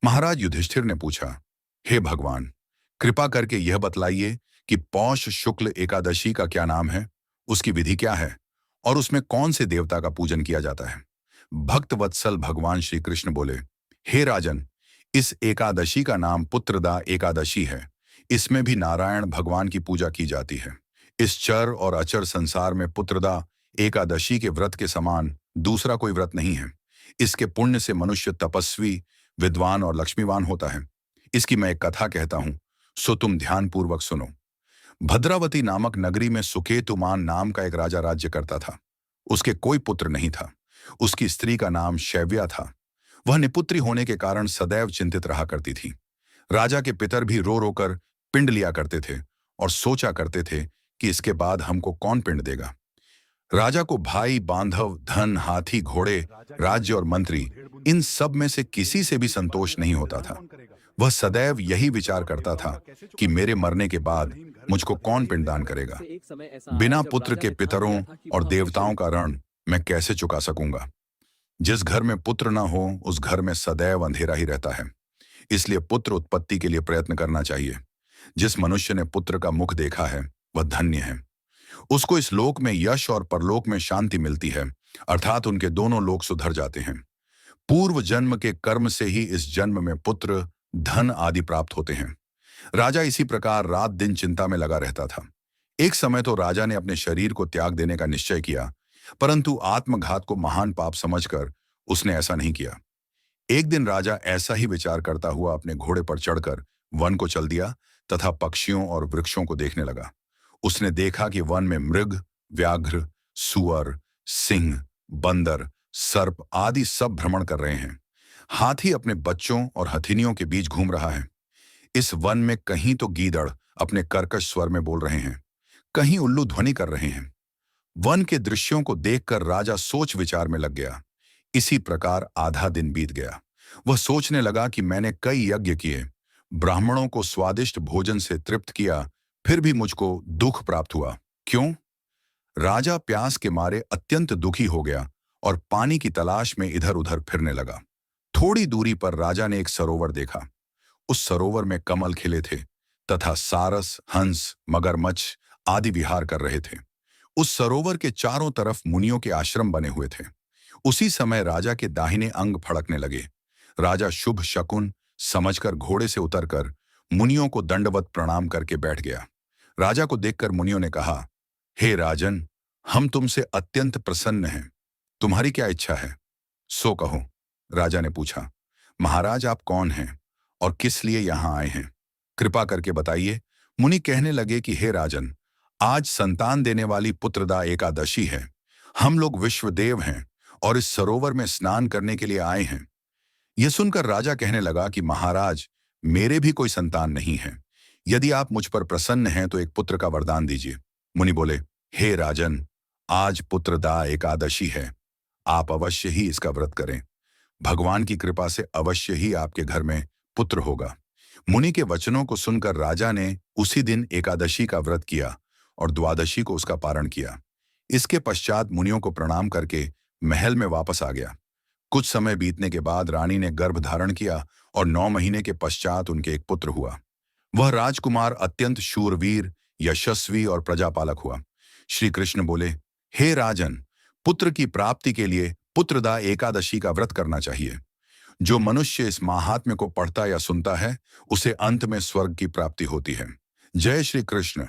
महाराज युधिष्ठिर ने पूछा, हे भगवान, कृपा करके यह बतलाइए कि पौष शुक्ल एकादशी का क्या नाम है, उसकी विधि क्या है और उसमें कौन से देवता का पूजन किया जाता है। भक्त वत्सल भगवान श्री कृष्ण बोले, हे राजन, इस एकादशी का नाम पुत्रदा एकादशी है। इसमें भी नारायण भगवान की पूजा की जाती है। इस चर और अचर संसार में पुत्रदा एकादशी के व्रत के समान दूसरा कोई व्रत नहीं है। इसके पुण्य से मनुष्य तपस्वी, विद्वान और लक्ष्मीवान होता है। इसकी मैं एक कथा कहता हूं, सो तुम ध्यानपूर्वक सुनो। भद्रावती नामक नगरी में सुकेतुमान नाम का एक राजा राज्य करता था। उसके कोई पुत्र नहीं था। उसकी स्त्री का नाम शैव्या था। वह निपुत्री होने के कारण सदैव चिंतित रहा करती थी। राजा के पितर भी रो रो कर पिंड लिया करते थे और सोचा करते थे कि इसके बाद हमको कौन पिंड देगा। राजा को भाई, बांधव, धन, हाथी, घोड़े, राज्य और मंत्री, इन सब में से किसी से भी संतोष नहीं होता था। वह सदैव यही विचार करता था कि मेरे मरने के बाद मुझको कौन पिंडदान करेगा। बिना पुत्र के पितरों और देवताओं का ऋण मैं कैसे चुका सकूंगा। जिस घर में पुत्र न हो उस घर में सदैव अंधेरा ही रहता है। इसलिए पुत्र उत्पत्ति के लिए प्रयत्न करना चाहिए। जिस मनुष्य ने पुत्र का मुख देखा है वह धन्य है। उसको इस लोक में यश और परलोक में शांति मिलती है, अर्थात उनके दोनों लोक सुधर जाते हैं। पूर्व जन्म के कर्म से ही इस जन्म में पुत्र, धन आदि प्राप्त होते हैं। राजा इसी प्रकार रात दिन चिंता में लगा रहता था। एक समय तो राजा ने अपने शरीर को त्याग देने का निश्चय किया, परंतु आत्मघात को महान पाप समझकर उसने ऐसा नहीं किया। एक दिन राजा ऐसा ही विचार करता हुआ अपने घोड़े पर चढ़कर वन को चल दिया तथा पक्षियों और वृक्षों को देखने लगा। उसने देखा कि वन में मृग, व्याघ्र, सुअर, सिंह, बंदर, सर्प आदि सब भ्रमण कर रहे हैं। हाथी अपने बच्चों और हथिनियों के बीच घूम रहा है। इस वन में कहीं तो गीदड़ अपने कर्कश स्वर में बोल रहे हैं, कहीं उल्लू ध्वनि कर रहे हैं। वन के दृश्यों को देखकर राजा सोच विचार में लग गया। इसी प्रकार आधा दिन बीत गया। वह सोचने लगा कि मैंने कई यज्ञ किए, ब्राह्मणों को स्वादिष्ट भोजन से तृप्त किया, फिर भी मुझको दुख प्राप्त हुआ। क्यों? राजा प्यास के मारे अत्यंत दुखी हो गया और पानी की तलाश में इधर उधर फिरने लगा। थोड़ी दूरी पर राजा ने एक सरोवर देखा। उस सरोवर में कमल खिले थे तथा सारस, हंस, मगरमच्छ आदि विहार कर रहे थे। उस सरोवर के चारों तरफ मुनियों के आश्रम बने हुए थे। उसी समय राजा के दाहिने अंग फड़कने लगे। राजा शुभ शकुन समझकर घोड़े से उतरकर मुनियों को दंडवत प्रणाम करके बैठ गया। राजा को देखकर मुनियों ने कहा, हे राजन, हम तुमसे अत्यंत प्रसन्न हैं। तुम्हारी क्या इच्छा है, सो कहो। राजा ने पूछा, महाराज आप कौन हैं और किस लिए यहां आए हैं, कृपा करके बताइए। मुनि कहने लगे कि हे राजन, आज संतान देने वाली पुत्रदा एकादशी है। हम लोग विश्वदेव हैं और इस सरोवर में स्नान करने के लिए आए हैं। यह सुनकर राजा कहने लगा कि महाराज, मेरे भी कोई संतान नहीं है। यदि आप मुझ पर प्रसन्न हैं तो एक पुत्र का वरदान दीजिए। मुनि बोले, हे राजन, आज पुत्रदा एकादशी है। आप अवश्य ही इसका व्रत करें। भगवान की कृपा से अवश्य ही आपके घर में पुत्र होगा। मुनि के वचनों को सुनकर राजा ने उसी दिन एकादशी का व्रत किया और द्वादशी को उसका पारण किया। इसके पश्चात मुनियों को प्रणाम करके महल में वापस आ गया। कुछ समय बीतने के बाद रानी ने गर्भ धारण किया और 9 महीने के पश्चात उनके एक पुत्र हुआ। वह राजकुमार अत्यंत शूरवीर, यशस्वी और प्रजापालक हुआ। श्री कृष्ण बोले, हे राजन, पुत्र की प्राप्ति के लिए पुत्रदा एकादशी का व्रत करना चाहिए। जो मनुष्य इस महात्म्य को पढ़ता या सुनता है उसे अंत में स्वर्ग की प्राप्ति होती है। जय श्री कृष्ण।